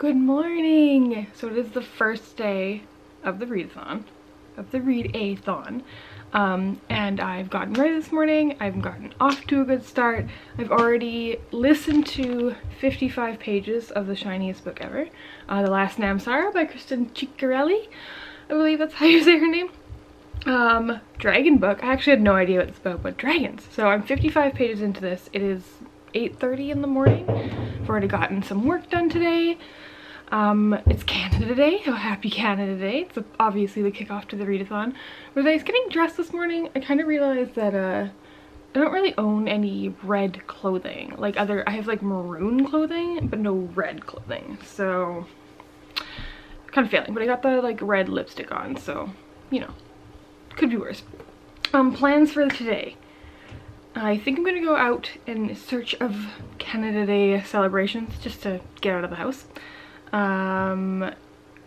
Good morning! So it is the first day of the Read-A-thon, and I've gotten ready this morning. I've gotten off to a good start. I've already listened to 55 pages of the shiniest book ever, The Last Namsara by Kristen Ciccarelli. I believe that's how you say her name. Dragon book. I actually had no idea what it's about, but dragons. So I'm 55 pages into this. It is 8:30 in the morning. I've already gotten some work done today. It's Canada Day, so happy Canada Day. It's obviously the kickoff to the Read-A-thon. When I was getting dressed this morning, I kind of realized that I don't really own any red clothing. Like I have like maroon clothing, but no red clothing. So kind of failing, but I got the like red lipstick on, so you know, could be worse. Plans for today. I think I'm gonna go out in search of Canada Day celebrations just to get out of the house.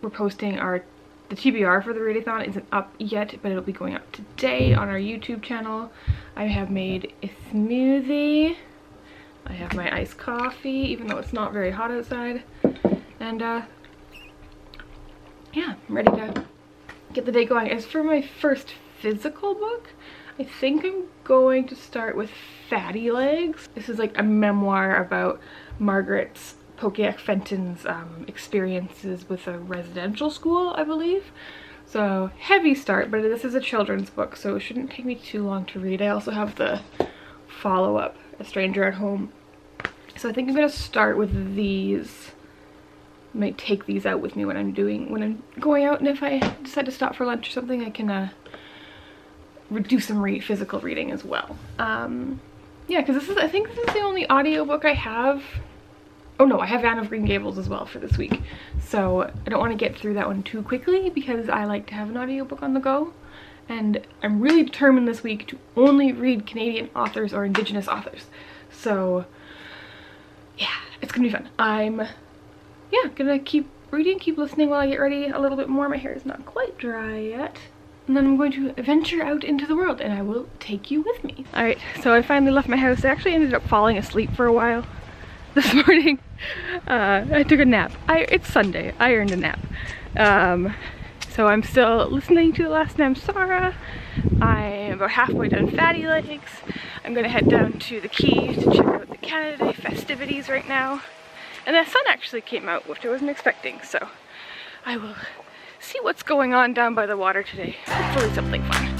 We're posting the TBR for the Read-A-thon isn't up yet, but it'll be going up today on our YouTube channel. I have made a smoothie. I have my iced coffee, even though it's not very hot outside. And yeah, I'm ready to get the day going. As for my first physical book, I think I'm going to start with Fatty Legs. This is like a memoir about Margaret's Pokiak Fenton's experiences with a residential school, I believe. So heavy start, but this is a children's book, so it shouldn't take me too long to read. I also have the follow-up, A Stranger at Home. So I think I'm gonna start with these. I might take these out with me when I'm going out, and if I decide to stop for lunch or something, I can do some physical reading as well. Yeah, because I think this is the only audiobook I have. Oh no, I have Anne of Green Gables as well for this week. So I don't want to get through that one too quickly because I like to have an audiobook on the go. And I'm really determined this week to only read Canadian authors or indigenous authors. So yeah, it's gonna be fun. I'm gonna keep reading, keep listening while I get ready a little bit more. My hair is not quite dry yet. And then I'm going to venture out into the world and I will take you with me. Alright, so I finally left my house. I actually ended up falling asleep for a while this morning. I took a nap. It's Sunday. I earned a nap. So I'm still listening to The Last Namsara. I'm about halfway done Fatty Legs. I'm gonna head down to the quay to check out the Canada Day festivities right now. And the sun actually came out, which I wasn't expecting, so I will see what's going on down by the water today. Hopefully something fun.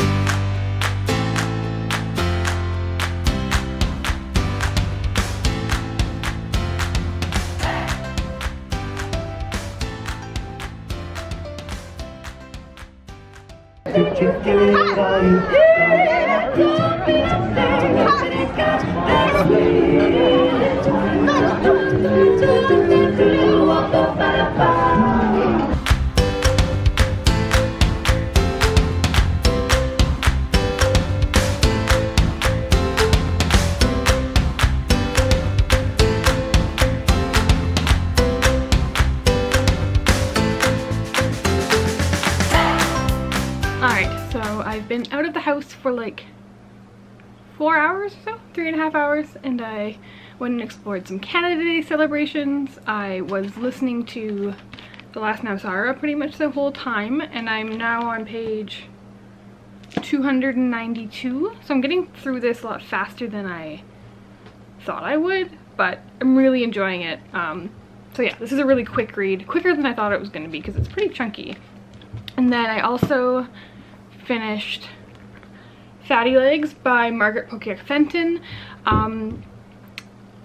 I've been out of the house for like 4 hours or so, 3.5 hours, and I went and explored some Canada Day celebrations. I was listening to The Last Namsara pretty much the whole time, and I'm now on page 292, so I'm getting through this a lot faster than I thought I would, but I'm really enjoying it. So yeah, this is a really quick read, quicker than I thought it was going to be because it's pretty chunky. And then I also finished Fatty Legs by Margaret Pokiak Fenton.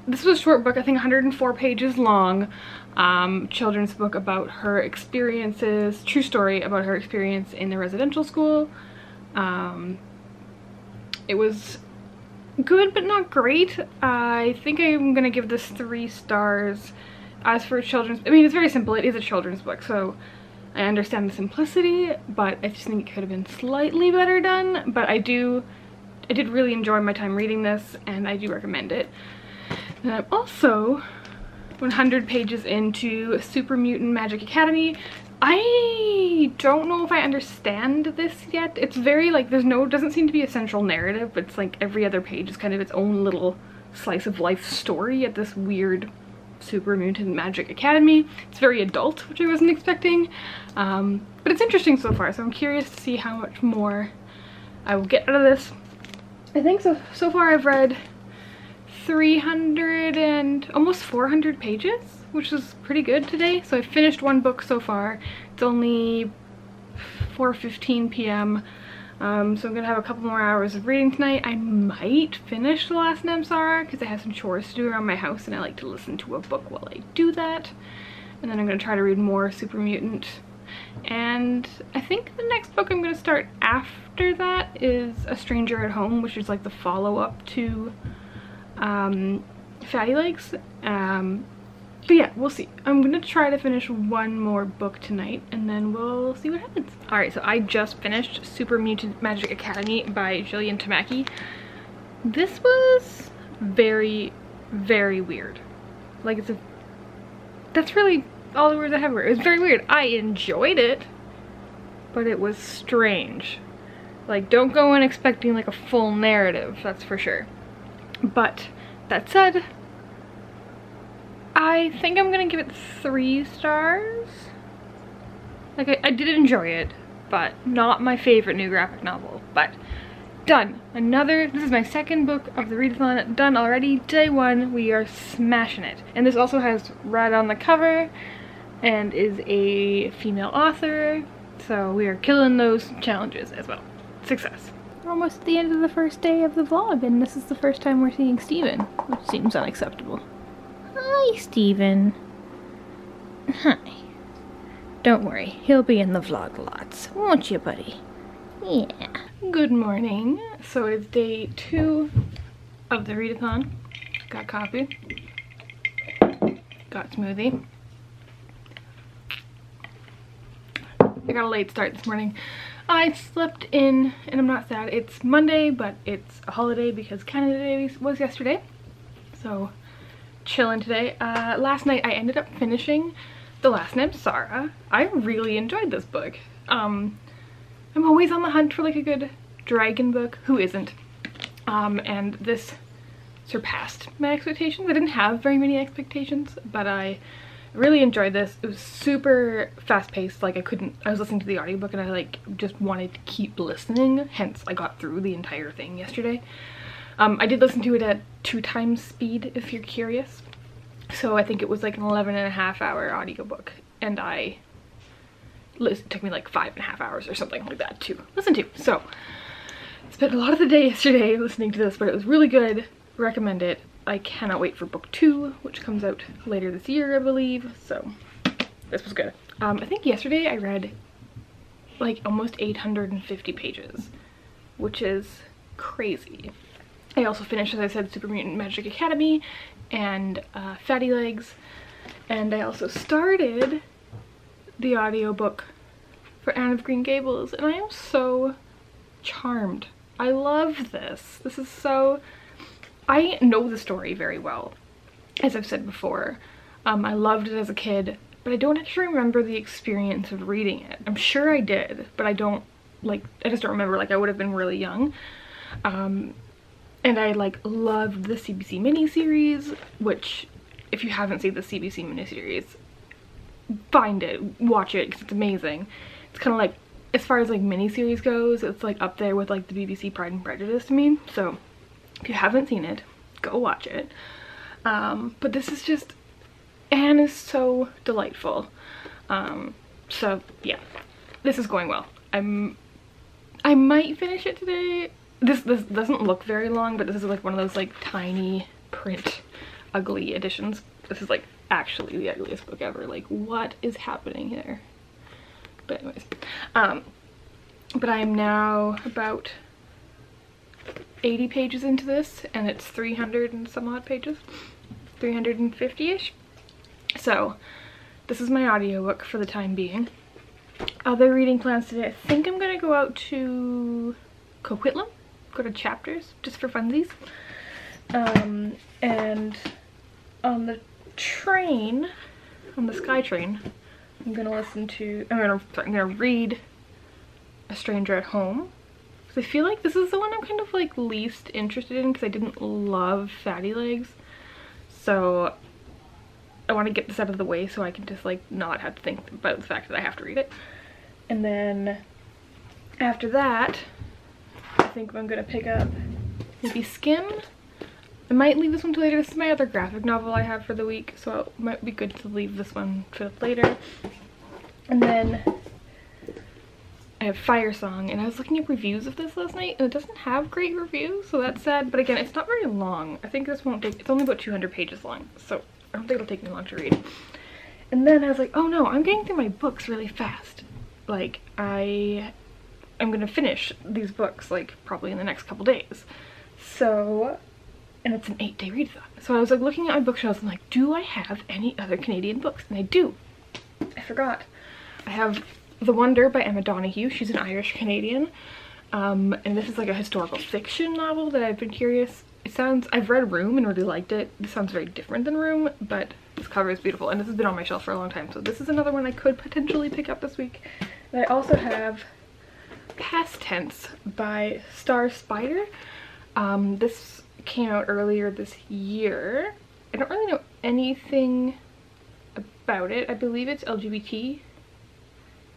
This was a short book, I think 104 pages long. Children's book about her experiences, true story about her experience in the residential school. It was good but not great. I think I'm gonna give this 3 stars. As for children's, I mean, it's very simple. It is a children's book, so I understand the simplicity, but I just think it could have been slightly better done. But I did really enjoy my time reading this, and I do recommend it. And I'm also 100 pages into Super Mutant Magic Academy. I don't know if I understand this yet. It's very like, doesn't seem to be a central narrative, but it's like every other page is kind of its own little slice of life story at this weird Super Mutant Magic Academy. It's very adult, which I wasn't expecting, but it's interesting so far, so I'm curious to see how much more I will get out of this. I think so far I've read 300 and almost 400 pages, which is pretty good today. So I've finished one book so far. It's only 4:15 p.m. So I'm gonna have a couple more hours of reading tonight. I might finish The Last Namsara because I have some chores to do around my house and I like to listen to a book while I do that. And then I'm gonna try to read more Super Mutant. And I think the next book I'm gonna start after that is A Stranger at Home, which is like the follow-up to Fatty Legs. But yeah, we'll see. I'm gonna try to finish one more book tonight and then we'll see what happens. Alright, so I just finished Super Mutant Magic Academy by Jillian Tamaki. This was very, very weird. Like, that's really all the words I have for it. It was very weird. I enjoyed it, but it was strange. Like, don't go in expecting like a full narrative, that's for sure. But that said, I think I'm gonna give it 3 stars. Like, I did enjoy it, but not my favorite new graphic novel. But done. This is my second book of the readathon done already. Day 1, we are smashing it. And this also has Red on the cover and is a female author. So we are killing those challenges as well. Success. We're almost at the end of the first day of the vlog, and this is the first time we're seeing Steven, which seems unacceptable. Hi, Steven. Hi. Don't worry, he'll be in the vlog lots, won't you, buddy? Yeah. Good morning. So it's day 2 of the readathon. Got coffee. Got smoothie. I got a late start this morning. I slept in, and I'm not sad. It's Monday, but it's a holiday because Canada Day was yesterday. So, chilling today. Last night I ended up finishing The Last Namsara. I really enjoyed this book. I'm always on the hunt for like a good dragon book. Who isn't? And this surpassed my expectations. I didn't have very many expectations, but I really enjoyed this. It was super fast-paced. Like, I was listening to the audiobook and I like just wanted to keep listening, hence I got through the entire thing yesterday. I did listen to it at 2 times speed, if you're curious. So I think it was like an 11.5-hour audiobook, and it took me like 5.5 hours or something like that to listen to. So I spent a lot of the day yesterday listening to this, but it was really good. Recommend it. I cannot wait for book 2, which comes out later this year, I believe. So this was good. I think yesterday I read like almost 850 pages, which is crazy. I also finished, as I said, Super Mutant Magic Academy and Fatty Legs, and I also started the audiobook for Anne of Green Gables, and I am so charmed. I love this. This is so... I know the story very well, as I've said before. I loved it as a kid, but I don't actually remember the experience of reading it. I'm sure I did, but I just don't remember. Like, I would have been really young. And I like loved the CBC miniseries, which if you haven't seen the CBC miniseries, find it, watch it, because it's amazing. It's kind of like, as far as like miniseries goes, it's like up there with like the BBC Pride and Prejudice to me. So if you haven't seen it, go watch it. But this is just, Anne is so delightful. So yeah, this is going well. I might finish it today. This doesn't look very long, but this is like one of those like tiny print ugly editions. This is like actually the ugliest book ever. Like, what is happening here? But anyways, but I'm now about 80 pages into this, and it's 300 and some odd pages, 350-ish. So this is my audiobook for the time being. Other reading plans today, I think I'm gonna go out to Coquitlam, go to Chapters, just for funsies. And on the train, on the SkyTrain, I'm gonna read A Stranger at Home. I feel like this is the one I'm kind of like least interested in because I didn't love Fatty Legs. So I want to get this out of the way so I can just like not have to think about the fact that I have to read it. And then after that, I think I'm gonna pick up maybe Skim. I might leave this one till later. This is my other graphic novel I have for the week, so it might be good to leave this one for later. And then I have Fire Song, and I was looking at reviews of this last night, and it doesn't have great reviews, so that's sad. But again, it's not very long. I think this won't take, it's only about 200 pages long, so I don't think it'll take me long to read. And then I was like, oh no, I'm getting through my books really fast. Like, I'm gonna finish these books, like, probably in the next couple days. So, and it's an 8-day read-a-thon. So I was like looking at my bookshelves and like, do I have any other Canadian books? And I do. I forgot. I have The Wonder by Emma Donoghue. She's an Irish Canadian. And this is like a historical fiction novel that I've been curious. It sounds, I've read Room and really liked it. This sounds very different than Room, but this cover is beautiful. And this has been on my shelf for a long time. So this is another one I could potentially pick up this week. And I also have Past Tense by Star Spider. This came out earlier this year. I don't really know anything about it. I believe it's LGBT.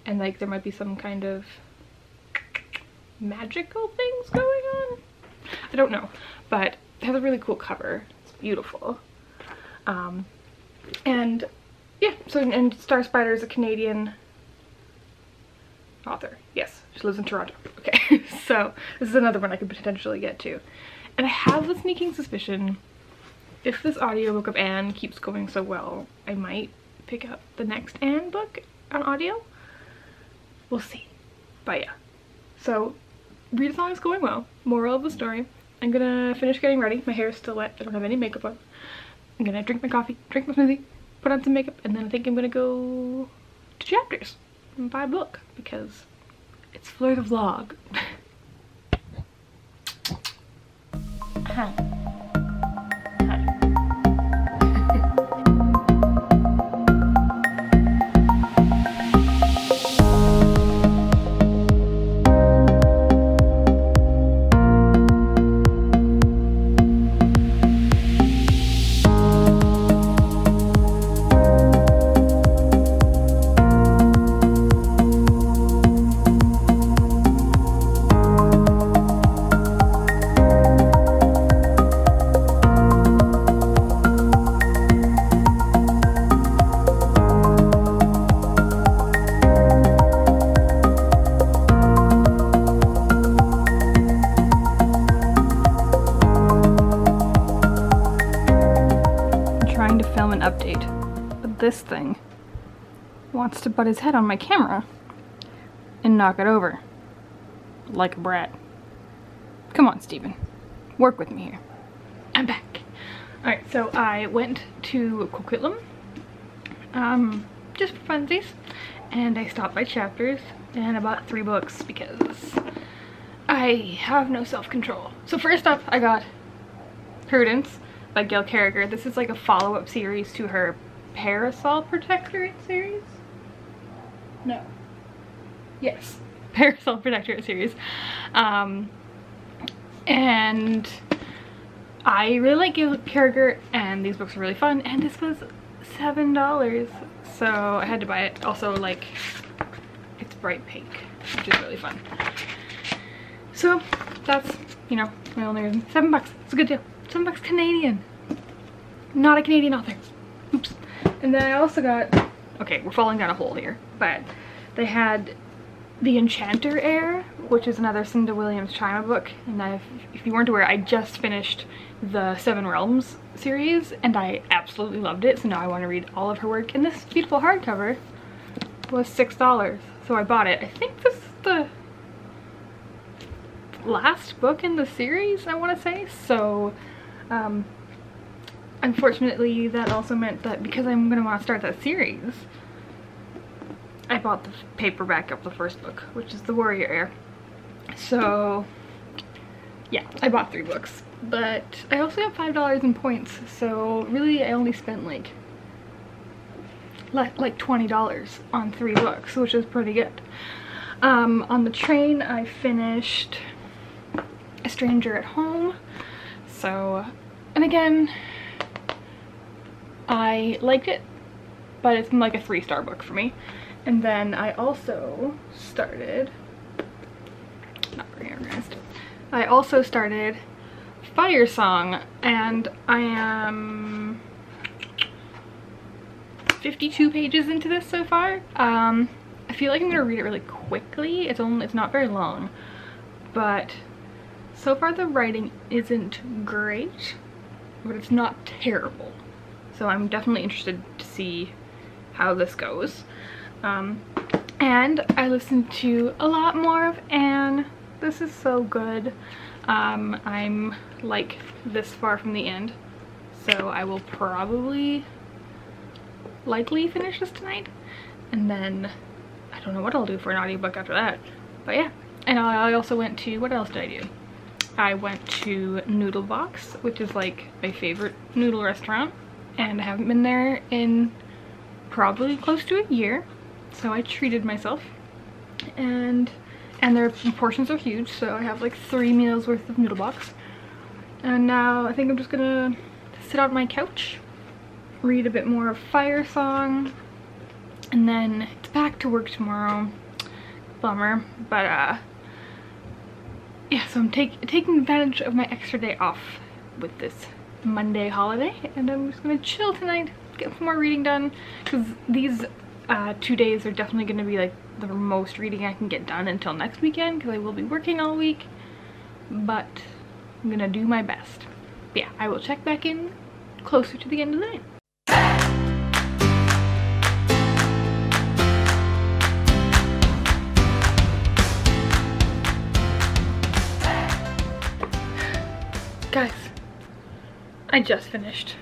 And like there might be some kind of magical things going on. I don't know, but it has a really cool cover. It's beautiful. And yeah, so and Star Spider is a Canadian author. Yes, she lives in Toronto. Okay, so this is another one I could potentially get to. And I have the sneaking suspicion, if this audiobook of Anne keeps going so well, I might pick up the next Anne book on audio. We'll see. But yeah. So, Read-A-Thon is going well. Moral of the story. I'm gonna finish getting ready. My hair is still wet. I don't have any makeup on. I'm gonna drink my coffee, drink my smoothie, put on some makeup, and then I think I'm gonna go to Chapters and buy a book because it's for the vlog. Hi. Update, but this thing wants to butt his head on my camera and knock it over like a brat. Come on, Steven, work with me here. I'm back. Alright, so I went to Coquitlam just for funsies, and I stopped by Chapters and I bought 3 books because I have no self-control. So first up, I got Prudence by Gail Carriger. This is like a follow-up series to her Parasol Protectorate series. No. Yes. Parasol Protectorate series. And I really like Gail Carriger, and these books are really fun, and this was $7, so I had to buy it. Also, like, it's bright pink, which is really fun. So that's, you know, my only reason. $7. It's a good deal. $7 Canadian. Not a Canadian author. Oops. And then I also got, okay, we're falling down a hole here, but they had The Enchanter Heir, which is another Cinda Williams Chima book. And if you weren't aware, I just finished the Seven Realms series and I absolutely loved it. So now I want to read all of her work. And this beautiful hardcover was $6. So I bought it. I think this is the last book in the series, I want to say. So unfortunately that also meant that because I'm going to want to start that series, I bought the paperback of the first book, which is The Warrior Heir. So yeah, I bought 3 books, but I also got $5 in points, so really I only spent like $20 on 3 books, which is pretty good. On the train I finished A Stranger at Home. So, and again, I liked it, but it's like a 3-star book for me. And then I also started, not very organized, I also started Fire Song, and I am 52 pages into this so far. I feel like I'm gonna read it really quickly. It's not very long, but so far the writing isn't great, but it's not terrible. So I'm definitely interested to see how this goes. And I listened to a lot more of Anne. This is so good. I'm like this far from the end, so I will probably likely finish this tonight, and then I don't know what I'll do for an audiobook after that. But yeah, and I also went to, what else did I do? I went to Noodle Box, which is like my favorite noodle restaurant, and I haven't been there in probably close to a year, so I treated myself, and their portions are huge, so I have like 3 meals worth of Noodle Box. And now I think I'm just gonna sit on my couch, read a bit more of Fire Song, and then it's back to work tomorrow. Bummer, but yeah, so I'm taking advantage of my extra day off with this Monday holiday, and I'm just gonna chill tonight, get some more reading done, because these 2 days are definitely gonna be like the most reading I can get done until next weekend, because I will be working all week, but I'm gonna do my best. But yeah, I will check back in closer to the end of the night. Guys, I just finished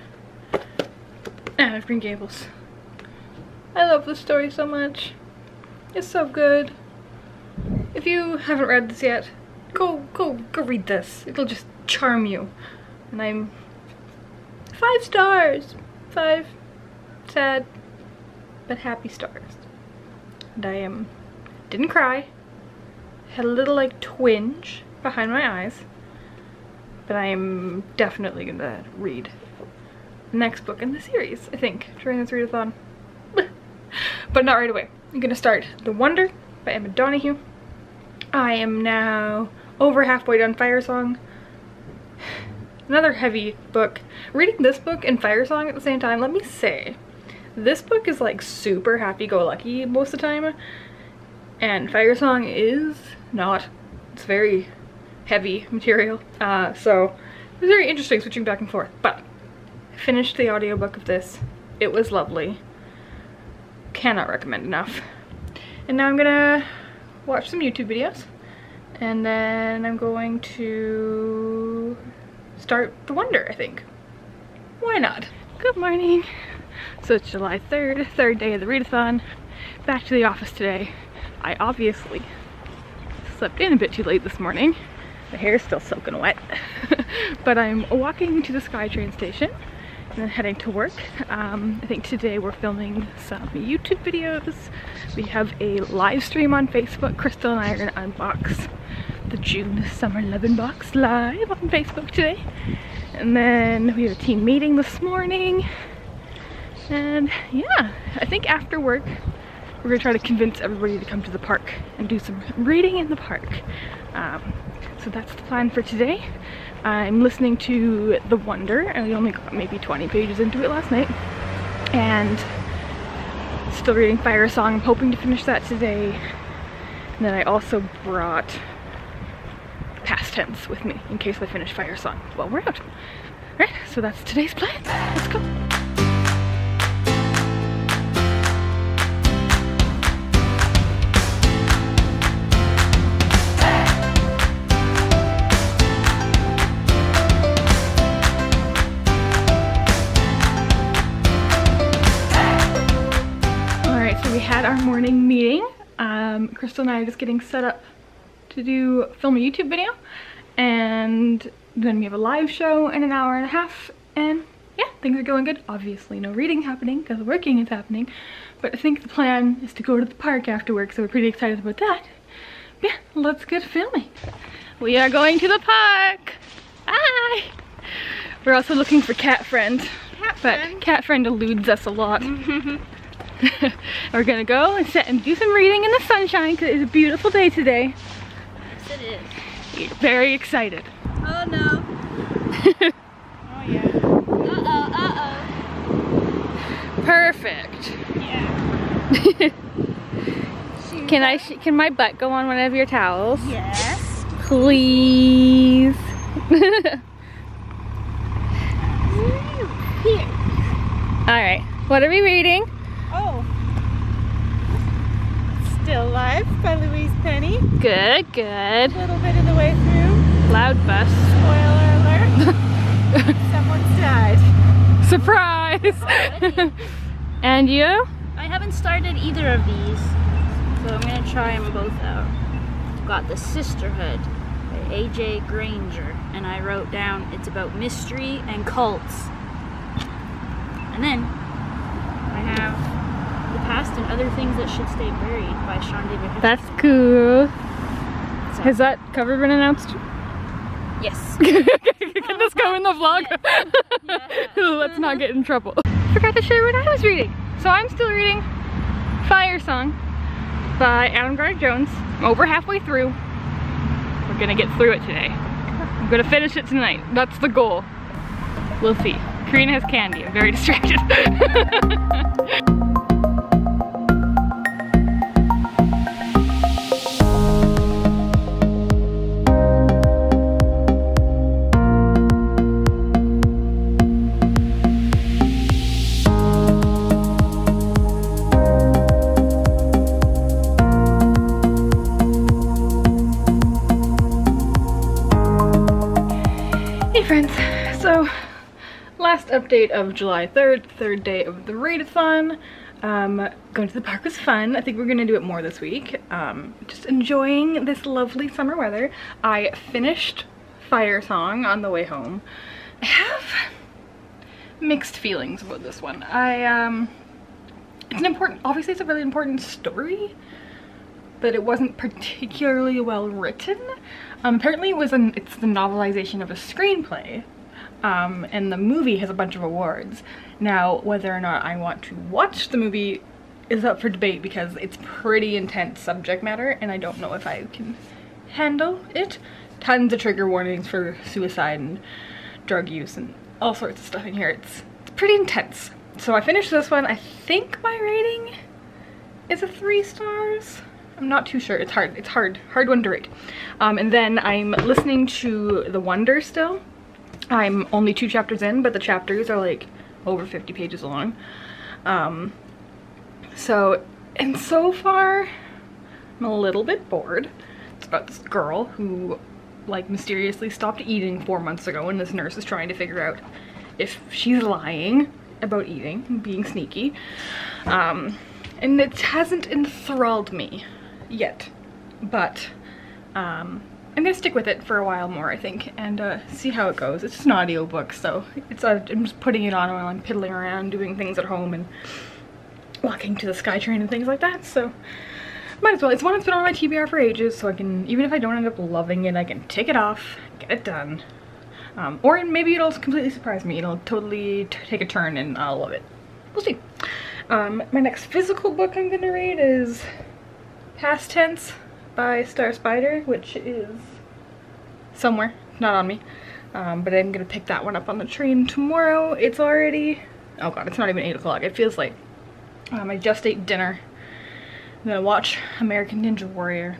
Anne of Green Gables. I love this story so much. It's so good. If you haven't read this yet, go read this. It'll just charm you. And I'm 5 stars. 5 sad but happy stars. And I didn't cry. Had a little like twinge behind my eyes. But I am definitely gonna read the next book in the series, I think, during this read-a-thon. But not right away. I'm gonna start The Wonder by Emma Donoghue. I am now over halfway done Fire Song. Another heavy book. Reading this book and Fire Song at the same time, let me say, this book is like super happy-go-lucky most of the time, and Fire Song is not. It's very heavy material, so it was very interesting switching back and forth. But I finished the audiobook of this. It was lovely. Cannot recommend enough. And now I'm gonna watch some YouTube videos, and then I'm going to start The Wonder, I think. Why not? Good morning. So it's July 3rd, third day of the read-a-thon. Back to the office today. I obviously slept in a bit too late this morning. The hair's still soaking wet. But I'm walking to the SkyTrain station and then heading to work. I think today we're filming some YouTube videos. We have a live stream on Facebook. Crystal and I are gonna unbox the June Summer Lovin' Box live on Facebook today. And then we have a team meeting this morning. And yeah, I think after work we're gonna try to convince everybody to come to the park and do some reading in the park. So that's the plan for today. I'm listening to The Wonder, and we only got maybe 20 pages into it last night. And still reading Fire Song. I'm hoping to finish that today. And then I also brought past tense with me in case I finish Fire Song while we're out. Alright, so that's today's plan. Let's go. We had our morning meeting. Crystal and I are just getting set up to film a YouTube video, and then we have a live show in an hour and a half, and yeah, things are going good. Obviously no reading happening because working is happening, but I think the plan is to go to the park after work, so we're pretty excited about that. But yeah, let's get filming. We are going to the park. Bye! We're also looking for cat friends. Cat but cat friend eludes us a lot. We're gonna go and sit and do some reading in the sunshine because it's a beautiful day today. Yes, it is. We're very excited. Oh no. Oh yeah. Uh-oh. Perfect. Yeah. Can my butt go on one of your towels? Yes. Please. Here. Alright, what are we reading? Oh. Still Life by Louise Penny. Good, good. A little bit of the way through. Loud bus. Spoiler alert. Someone's died. Surprise! And you? I haven't started either of these, so I'm gonna try them both out. Got The Sisterhood by A.J. Granger, and I wrote down it's about mystery and cults. And then I have The Past and Other Things That Should Stay Buried by Sean David Hutchinson. That's cool. So, Has that cover been announced? yes. Can this go in the vlog? Yes. Let's not get in trouble. Forgot to share what I was reading. So I'm still reading Fire Song by Adam Garner Jones. I'm over halfway through. We're gonna get through it today. I'm gonna finish it tonight. That's the goal. We'll see. Karina has candy. I'm very distracted. Hey friends, so last update of July 3rd, third day of the Read-A-thon. Going to the park was fun. I think we're gonna do it more this week. Just enjoying this lovely summer weather. I finished Fire Song on the way home. I have mixed feelings about this one. Obviously it's a really important story, but it wasn't particularly well written. Apparently it's the novelization of a screenplay, and the movie has a bunch of awards. Now, whether or not I want to watch the movie is up for debate because it's pretty intense subject matter and I don't know if I can handle it. Tons of trigger warnings for suicide and drug use and all sorts of stuff in here. It's pretty intense. So I finished this one. I think my rating is a 3 stars. I'm not too sure. It's hard one to rate. And then I'm listening to The Wonder still. I'm only 2 chapters in, but the chapters are like over 50 pages long. So far I'm a little bit bored. It's about this girl who like mysteriously stopped eating 4 months ago, and this nurse is trying to figure out if she's lying about eating, being sneaky. And it hasn't enthralled me yet, but I'm gonna stick with it for a while more, I think, and see how it goes. It's just an audiobook, so I'm just putting it on while I'm piddling around doing things at home and walking to the SkyTrain and things like that, so might as well. It's one that's been on my TBR for ages, so I can, even if I don't end up loving it, I can take it off, get it done. Or maybe it'll completely surprise me. It'll totally take a turn and I'll love it. We'll see. My next physical book I'm gonna read is Past Tense by Star Spider, which is somewhere, not on me. But I'm gonna pick that one up on the train tomorrow. It's already, oh god, it's not even 8 o'clock. It feels like I just ate dinner. I'm gonna watch American Ninja Warrior,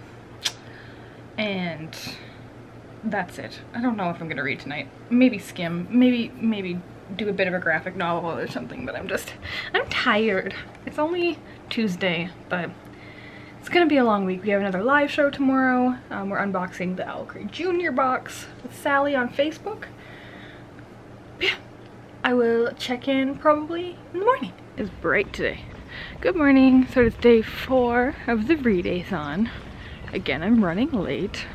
and that's it. I don't know if I'm gonna read tonight. Maybe skim, maybe do a bit of a graphic novel or something, but I'm tired. It's only Tuesday, but it's gonna be a long week. We have another live show tomorrow. We're unboxing the OwlCrate Junior box with Sally on Facebook. But yeah, I will check in probably in the morning. It's bright today. Good morning. So it's day 4 of the Read-A-thon. Again, I'm running late.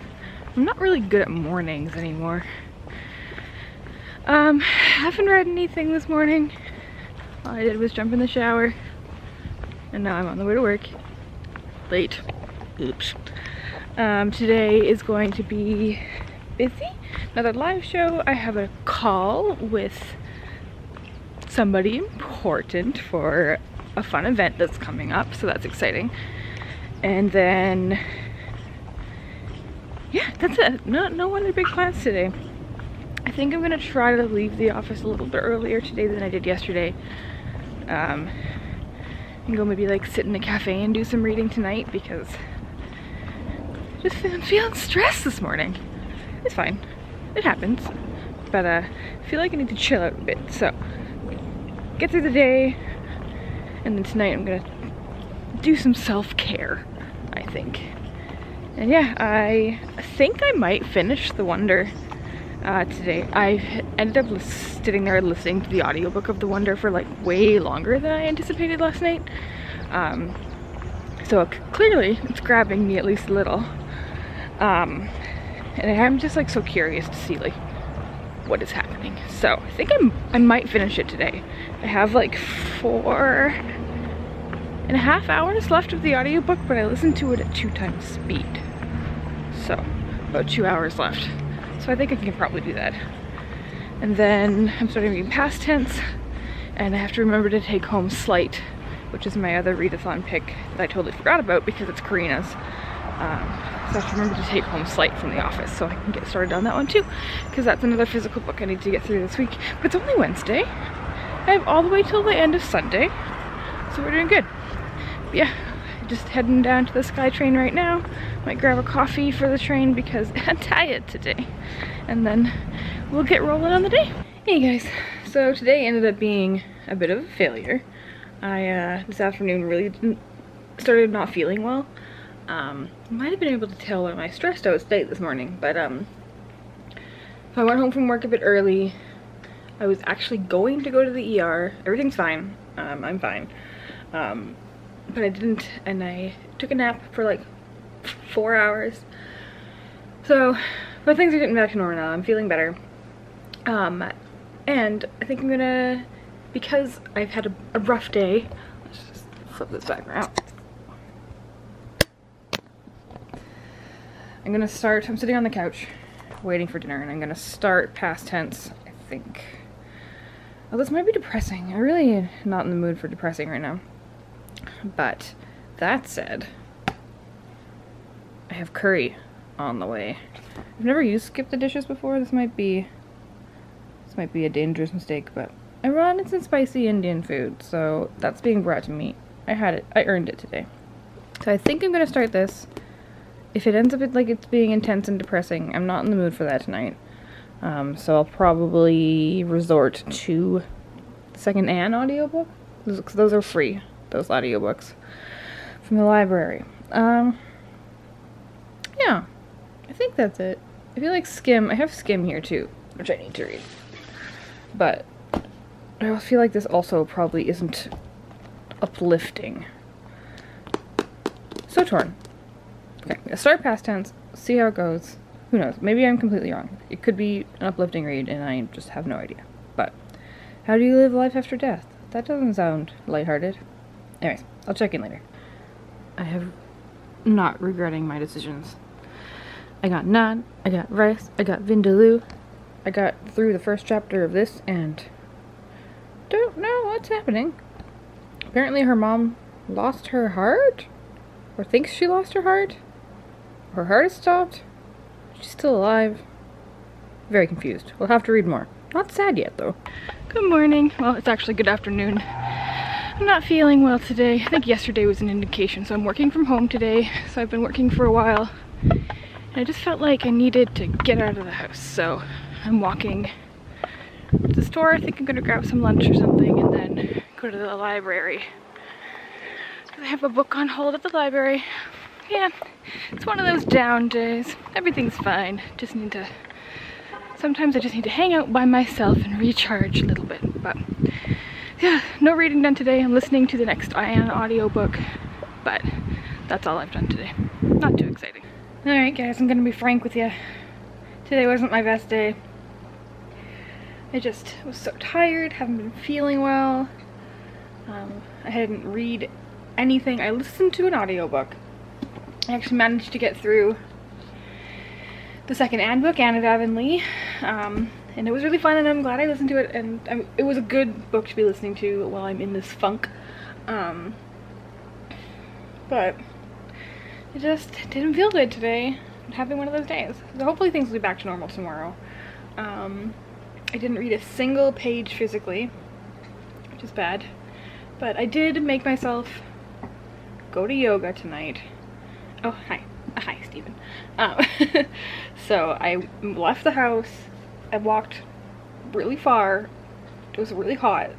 I'm not really good at mornings anymore. Haven't read anything this morning. All I did was jump in the shower, and now I'm on the way to work. Late. Oops. Today is going to be busy. Another live show. I have a call with somebody important for a fun event that's coming up, so that's exciting. And then, yeah, that's it. No other big plans today. I think I'm gonna try to leave the office a little bit earlier today than I did yesterday. And go maybe like sit in a cafe and do some reading tonight, because I'm feeling stressed this morning. It's fine, it happens. But I feel like I need to chill out a bit. So get through the day, and then tonight I'm gonna do some self-care, I think. And yeah, I think I might finish The Wonder today. I ended up sitting there listening to the audiobook of The Wonder for like way longer than I anticipated last night. So clearly it's grabbing me at least a little. And I'm just like so curious to see like what is happening. So I think I might finish it today. I have like 4.5 hours left of the audiobook, but I listened to it at 2 times speed. So about 2 hours left. So I think I can probably do that. And then I'm starting reading past tense, and I have to remember to take home Slight, which is my other read-a-thon pick that I totally forgot about because it's Karina's. So I have to remember to take home Slight from the office so I can get started on that one too, because that's another physical book I need to get through this week. But it's only Wednesday. I have all the way till the end of Sunday, so we're doing good. But yeah, just heading down to the SkyTrain right now. Might grab a coffee for the train because I'm tired today. And then we'll get rolling on the day. Hey guys, so today ended up being a bit of a failure. I this afternoon really started not feeling well. Might have been able to tell by my stressed out state this morning, but so I went home from work a bit early. I was actually going to go to the ER. Everything's fine. I'm fine. But I didn't, and I took a nap for like 4 hours. So, but things are getting back to normal now. I'm feeling better. And I think I'm gonna, because I've had a rough day, let's just flip this back around. I'm gonna start, I'm sitting on the couch waiting for dinner, and I'm gonna start past tense, I think. Oh, this might be depressing. I'm really not in the mood for depressing right now. But that said, I have curry on the way. I've never used Skip the Dishes before. This might be a dangerous mistake, but I run some spicy Indian food, so that's being brought to me. I had it. I earned it today. So I think I'm gonna start this. If it ends up like it's being intense and depressing, I'm not in the mood for that tonight. So I'll probably resort to the second Anne audiobook, because those are free. Those audiobooks from the library. Yeah, I think that's it. I feel like Skim, I have Skim here too, which I need to read. But I feel like this also probably isn't uplifting. So torn. Okay, I'm gonna start past tense, see how it goes. Who knows? Maybe I'm completely wrong. It could be an uplifting read and I just have no idea. But how do you live life after death? That doesn't sound lighthearted. Anyways, I'll check in later. I have not regretting my decisions. I got naan, I got rice, I got vindaloo. I got through the first chapter of this and don't know what's happening. Apparently her mom lost her heart? Or thinks she lost her heart? Her heart has stopped? She's still alive? Very confused. We'll have to read more. Not sad yet though. Good morning. Well, it's actually good afternoon. I'm not feeling well today. I think yesterday was an indication, so I'm working from home today. So I've been working for a while. And I just felt like I needed to get out of the house. So I'm walking to the store. I think I'm gonna grab some lunch or something and then go to the library. I have a book on hold at the library. Yeah, it's one of those down days. Everything's fine. Just need to, sometimes I just need to hang out by myself and recharge a little bit. But yeah, no reading done today. I'm listening to the next Anne audiobook, but that's all I've done today. Not too exciting. Alright guys, I'm gonna be frank with you. Today wasn't my best day. I just was so tired, haven't been feeling well. I hadn't read anything. I listened to an audiobook. I actually managed to get through the second Anne book, Anne of Avonlea. and it was really fun, and I'm glad I listened to it, and it was a good book to be listening to while I'm in this funk. But it just didn't feel good today. I'm having one of those days. So hopefully things will be back to normal tomorrow. I didn't read a single page physically, which is bad, but I did make myself go to yoga tonight. Oh, hi. Hi, Stephen. So I left the house, I walked really far, it was really hot,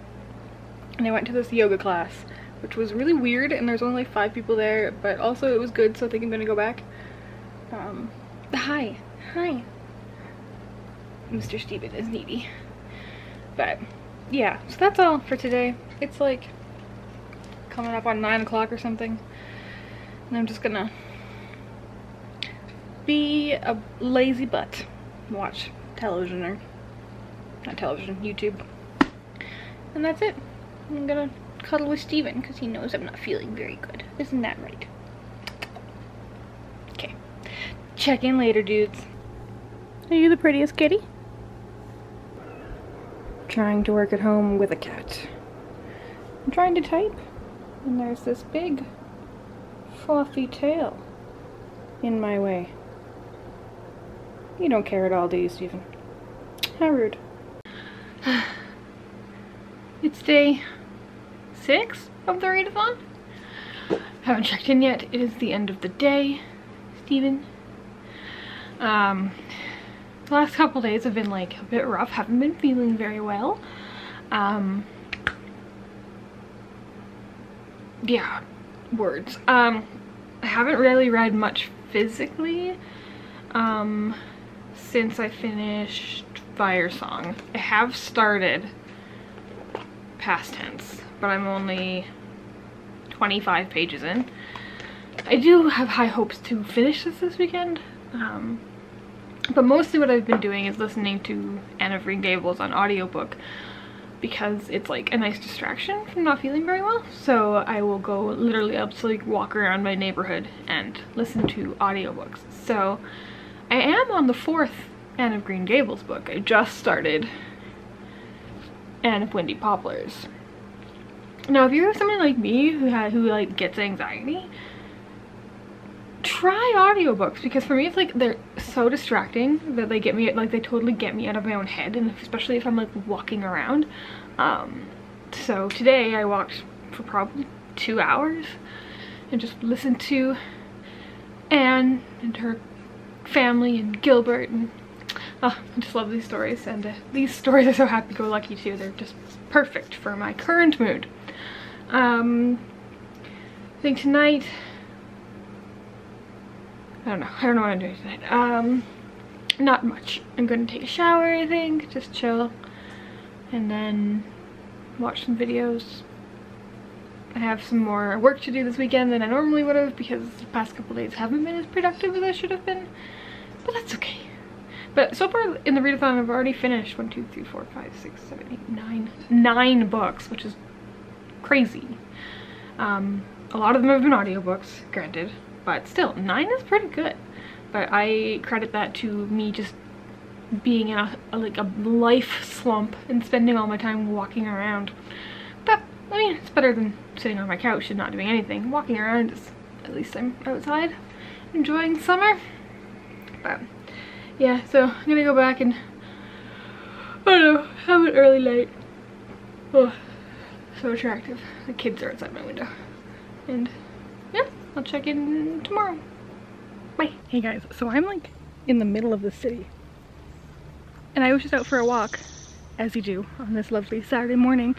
and I went to this yoga class, which was really weird, and there's only like 5 people there, but also it was good, so I think I'm gonna go back. Hi. Mr. Stephen is needy. But yeah, so that's all for today. It's like coming up on 9 o'clock or something, and I'm just gonna be a lazy butt, watch television, or not television, YouTube, and that's it. I'm gonna cuddle with Steven because he knows I'm not feeling very good. Isn't that right? Okay, check in later, dudes. Are you the prettiest kitty? Trying to work at home with a cat. I'm trying to type, and there's this big fluffy tail in my way. You don't care at all, do you, Stephen? How rude. It's day 6 of the read-a-thon. Haven't checked in yet. It is the end of the day, Stephen. The last couple days have been like a bit rough. Haven't been feeling very well. Yeah, words. I haven't really read much physically since I finished Fire Song. I have started past tense, but I'm only 25 pages in. I do have high hopes to finish this weekend, but mostly what I've been doing is listening to Anne of Green Gables on audiobook, because it's like a nice distraction from not feeling very well. So I will go literally up to like walk around my neighborhood and listen to audiobooks. So I am on the 4th Anne of Green Gables book. I just started Anne of Windy Poplars. Now if you're someone like me who like gets anxiety, try audiobooks, because for me it's like they're so distracting that they get me, like they totally get me out of my own head, and especially if I'm like walking around. So today I walked for probably 2 hours and just listened to Anne and her family and Gilbert, and I just love these stories, and these stories are so happy-go-lucky too. They're just perfect for my current mood. I think tonight, I don't know what I'm doing tonight. Not much. I'm gonna take a shower, I think, just chill, and then watch some videos. I have some more work to do this weekend than I normally would have, because the past couple days haven't been as productive as I should have been, but that's okay. But so far in the read-a-thon, I've already finished 1, 2, 3, 4, 5, 6, 7, 8, 9 books, which is crazy. A lot of them have been audiobooks, granted, but still 9 is pretty good. But I credit that to me just being in a life slump and spending all my time walking around. But I mean, it's better than sitting on my couch and not doing anything. Walking around is, at least I'm outside enjoying summer. But yeah, so I'm gonna go back and, I don't know, have an early night. Oh, so attractive. The kids are outside my window. And yeah, I'll check in tomorrow. Bye. Hey guys, so I'm like in the middle of the city, and I was just out for a walk, as you do on this lovely Saturday morning.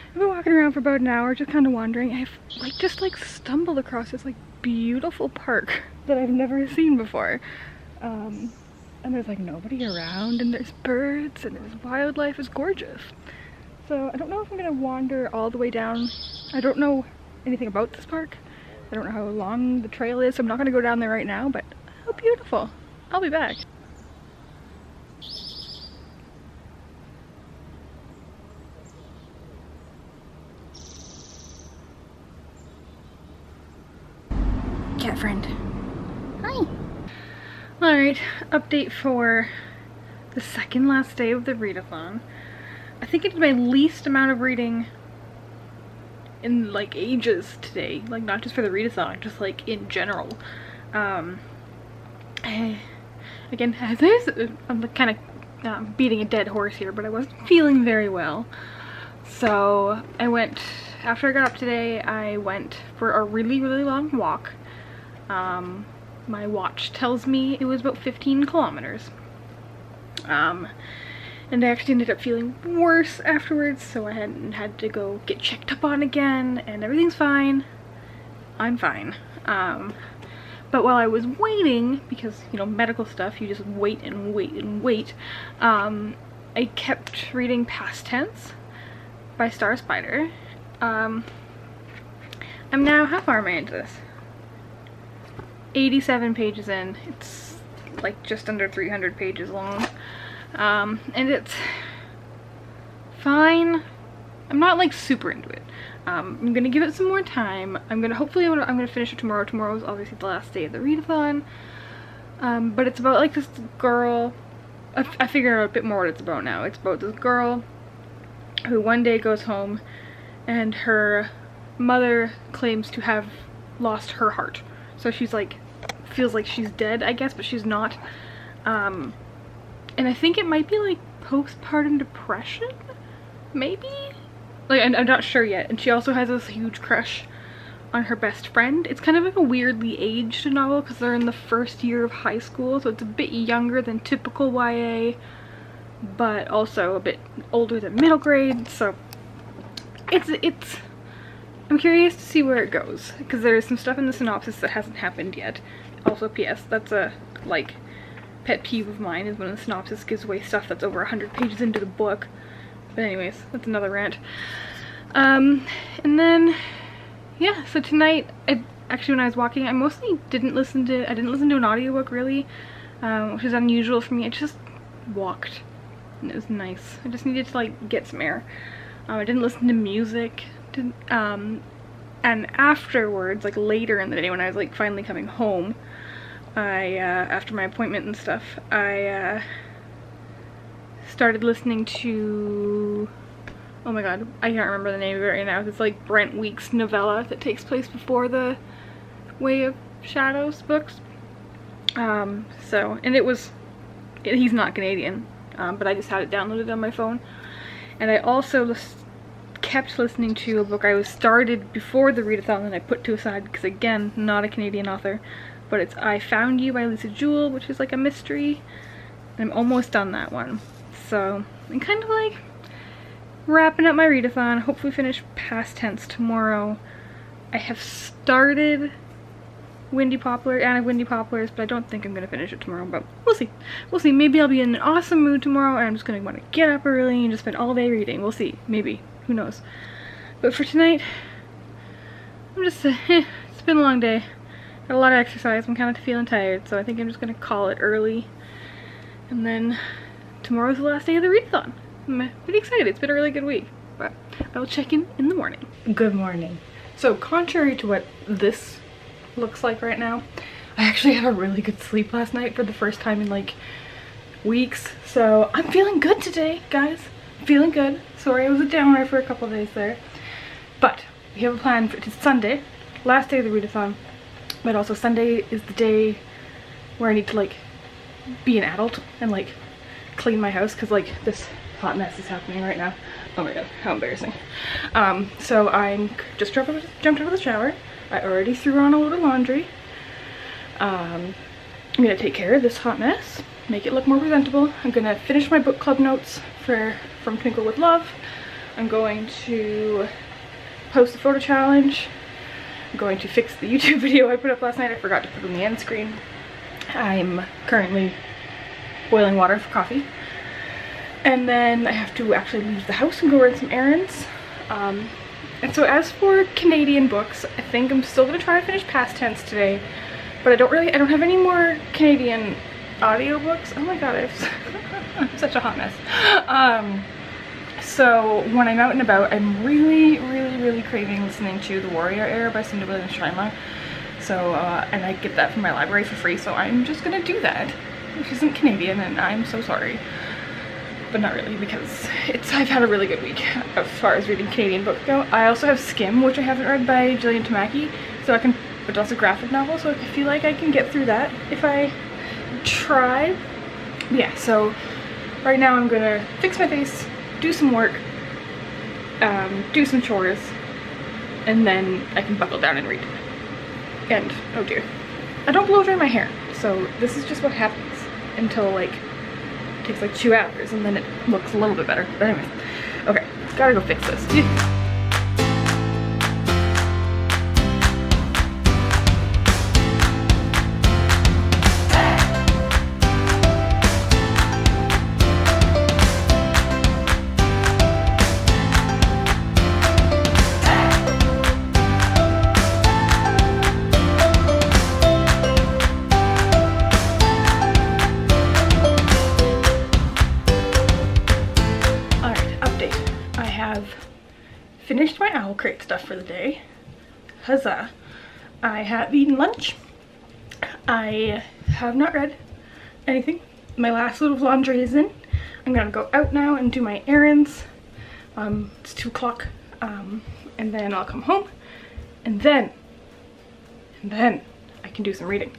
I've been walking around for about an hour, just kind of wandering. I've just stumbled across this like beautiful park that I've never seen before. And there's like nobody around, and there's birds, and there's wildlife. It's gorgeous. So I don't know if I'm gonna wander all the way down. I don't know anything about this park. I don't know how long the trail is, so I'm not gonna go down there right now, but how beautiful. I'll be back. Cat friend. Hi. Alright, update for the second last day of the Read-A-thon. I think it's my least amount of reading in like ages today, like not just for the Read-A-thon, just like in general. Again, I'm kind of beating a dead horse here, but I wasn't feeling very well. So I went, after I got up today, I went for a really, really long walk. My watch tells me it was about 15 kilometers. And I actually ended up feeling worse afterwards, so I had to go get checked up on again, and everything's fine. I'm fine. But while I was waiting, because, you know, medical stuff, you just wait and wait and wait, I kept reading Past Tense by Star Spider. I'm now, how far am I into this? 87 pages in. It's like just under 300 pages long. And it's fine. I'm not like super into it. I'm gonna give it some more time. Hopefully I'm gonna finish it tomorrow. Tomorrow is obviously the last day of the Read-A-thon. But it's about like this girl. I figured out a bit more what it's about now. It's about this girl who one day goes home and her mother claims to have lost her heart. So she's like, feels like she's dead, I guess, but she's not. And I think it might be like postpartum depression, maybe? Like, I'm not sure yet. And she also has this huge crush on her best friend. It's kind of like a weirdly aged novel because they're in the first year of high school, so it's a bit younger than typical YA, but also a bit older than middle grade. So it's I'm curious to see where it goes, because there's some stuff in the synopsis that hasn't happened yet. Also, P.S. that's a like pet peeve of mine, is when the synopsis gives away stuff that's over 100 pages into the book. But anyways, that's another rant. And then, yeah, so tonight, actually when I was walking, I mostly didn't listen to an audiobook really, which is unusual for me. I just walked, and it was nice. I just needed to like get some air. I didn't listen to music, and afterwards, like later in the day when I was like finally coming home, after my appointment and stuff, I started listening to, oh my god, I can't remember the name of it right now. It's like Brent Week's novella that takes place before the Way of Shadows books. And he's not Canadian, but I just had it downloaded on my phone. And I also kept listening to a book I was started before the Read-A-thon and I put to aside because, again, not a Canadian author, but it's I Found You by Lisa Jewell, which is like a mystery, and I'm almost done that one. So I'm kind of like wrapping up my Read-A-thon, hopefully finish Past Tense tomorrow. I have started Windy Poplar, Anna Windy Poplars, but I don't think I'm gonna finish it tomorrow, but we'll see. We'll see. Maybe I'll be in an awesome mood tomorrow and I'm just gonna want to get up early and just spend all day reading. We'll see. Maybe. Who knows? But for tonight, I'm just, it's been a long day. Got a lot of exercise. I'm kind of feeling tired, so I think I'm just gonna call it early. And then tomorrow's the last day of the Read-A-thon. I'm pretty excited. It's been a really good week, but I'll check in the morning. Good morning. So contrary to what this looks like right now, I actually had a really good sleep last night for the first time in like weeks, so I'm feeling good today, guys. Feeling good. Sorry I was a downer for a couple of days there, but we have a plan for it's Sunday, last day of the Read-A-thon, but also Sunday is the day where I need to like be an adult and like clean my house because like this hot mess is happening right now. Oh my god, how embarrassing. So I'm just jumped out of the shower. I already threw on a load of laundry. I'm gonna take care of this hot mess, make it look more presentable. I'm gonna finish my book club notes from Twinkle with Love. I'm going to post the photo challenge. I'm going to fix the YouTube video I put up last night. I forgot to put on the end screen. I'm currently boiling water for coffee. And then I have to actually leave the house and go run some errands. And so as for Canadian books, I think I'm still gonna try to finish Past Tense today, but I don't have any more Canadian audiobooks. Oh my god, I'm such a hot mess. So when I'm out and about, I'm really craving listening to The Warrior Heir by Cinda Williams Shyma. So, and I get that from my library for free, so I'm just gonna do that. which isn't Canadian, and I'm so sorry. But not really, because I've had a really good week as far as reading Canadian books go. I also have Skim, which I haven't read, by Gillian Tamaki, but that's a graphic novel, so I feel like I can get through that if I try. Yeah, so right now I'm gonna fix my face, do some work, do some chores, and then I can buckle down and read. And, oh dear, I don't blow dry my hair, so this is just what happens until like, it takes like 2 hours, and then it looks a little bit better. But anyways, okay, gotta go fix this. Finished my OwlCrate stuff for the day. Huzzah. I have eaten lunch. I have not read anything. My last load of laundry is in. I'm gonna go out now and do my errands. It's 2 o'clock. And then I'll come home. And then I can do some reading.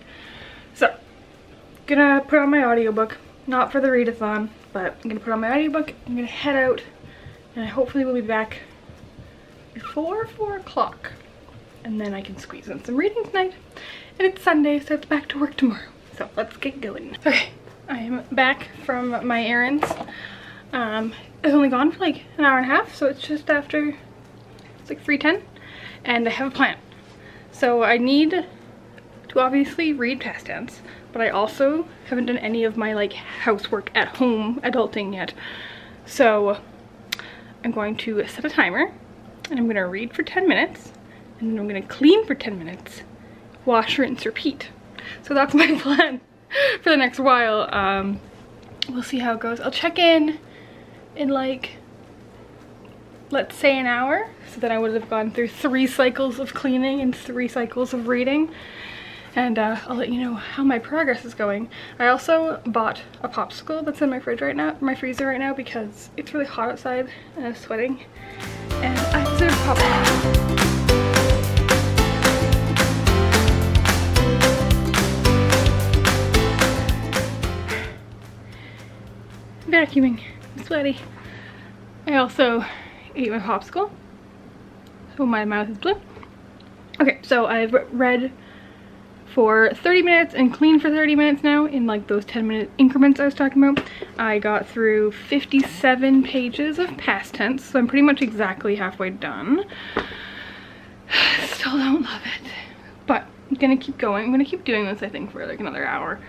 So, gonna put on my audiobook. Not for the read-a-thon, but I'm gonna put on my audiobook. I'm gonna head out, and I hopefully will be back before 4 o'clock, and then I can squeeze in some reading tonight. And it's Sunday, so it's back to work tomorrow. So let's get going. Okay, I am back from my errands. I've only gone for like an hour and a half, so it's just after, it's like 3:10, and I have a plan. So I need to obviously read past tense, but I also haven't done any of my like housework at home adulting yet. So I'm going to set a timer, and I'm gonna read for 10 minutes, and then I'm gonna clean for 10 minutes, wash, rinse, repeat. So that's my plan for the next while. We'll see how it goes. I'll check in like, let's say an hour, so that I would have gone through 3 cycles of cleaning and 3 cycles of reading. And I'll let you know how my progress is going. I also bought a popsicle that's in my fridge right now, my freezer right now, because it's really hot outside and I'm sweating. And I deserve popsicle. Vacuuming. I'm sweaty. I also ate my popsicle, so my mouth is blue. Okay, so I've read for 30 minutes and clean for 30 minutes now in like those 10-minute increments I was talking about. I got through 57 pages of past tense, so I'm pretty much exactly halfway done. Still don't love it, but I'm gonna keep going. I'm gonna keep doing this, I think, for like another hour,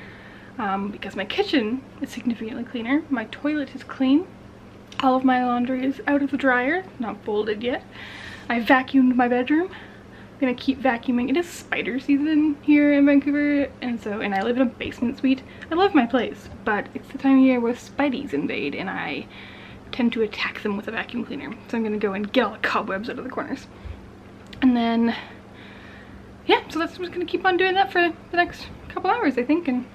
because my kitchen is significantly cleaner. My toilet is clean. All of my laundry is out of the dryer, not folded yet. I vacuumed my bedroom. I'm gonna keep vacuuming. It is spider season here in Vancouver, and I live in a basement suite. I love my place, but it's the time of year where spideys invade, and I tend to attack them with a vacuum cleaner. So I'm gonna go and get all the cobwebs out of the corners. And then, yeah, so I'm just gonna keep on doing that for the next couple hours, I think, and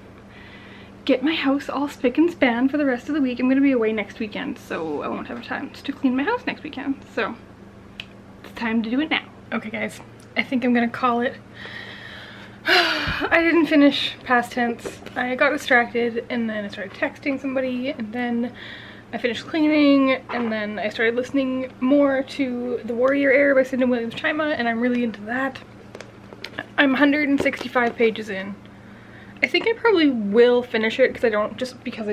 get my house all spick and span for the rest of the week. I'm gonna be away next weekend, so I won't have time to clean my house next weekend. So it's time to do it now. Okay, guys. I think I'm gonna call it. I didn't finish past tense. I got distracted, and then I started texting somebody, and then I finished cleaning, and then I started listening more to The Warrior Air by Cindy Williams Chima, and I'm really into that. I'm 165 pages in. I think I probably will finish it because I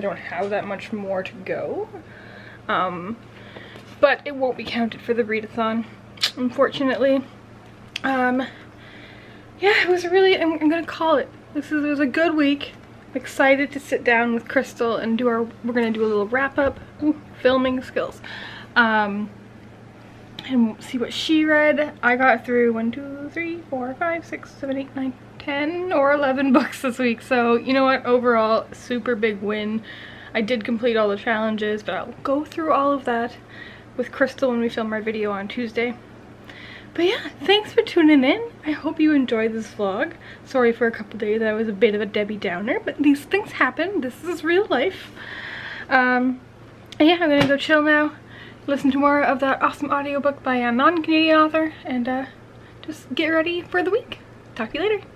don't have that much more to go. But it won't be counted for the read-a-thon, unfortunately. Yeah, it was really, I'm gonna call it. It was a good week. I'm excited to sit down with Crystal and we're gonna do a little wrap up. Ooh, filming skills. And see what she read. I got through 1, 2, 3, 4, 5, 6, 7, 8, 9, 10 or 11 books this week. So you know what, overall, super big win. I did complete all the challenges, but I'll go through all of that with Crystal when we film our video on Tuesday. But yeah, thanks for tuning in. I hope you enjoyed this vlog. Sorry for a couple days I was a bit of a Debbie Downer, but these things happen. This is real life. And yeah, I'm gonna go chill now, listen to more of that awesome audiobook by a non-Canadian author, and just get ready for the week. Talk to you later.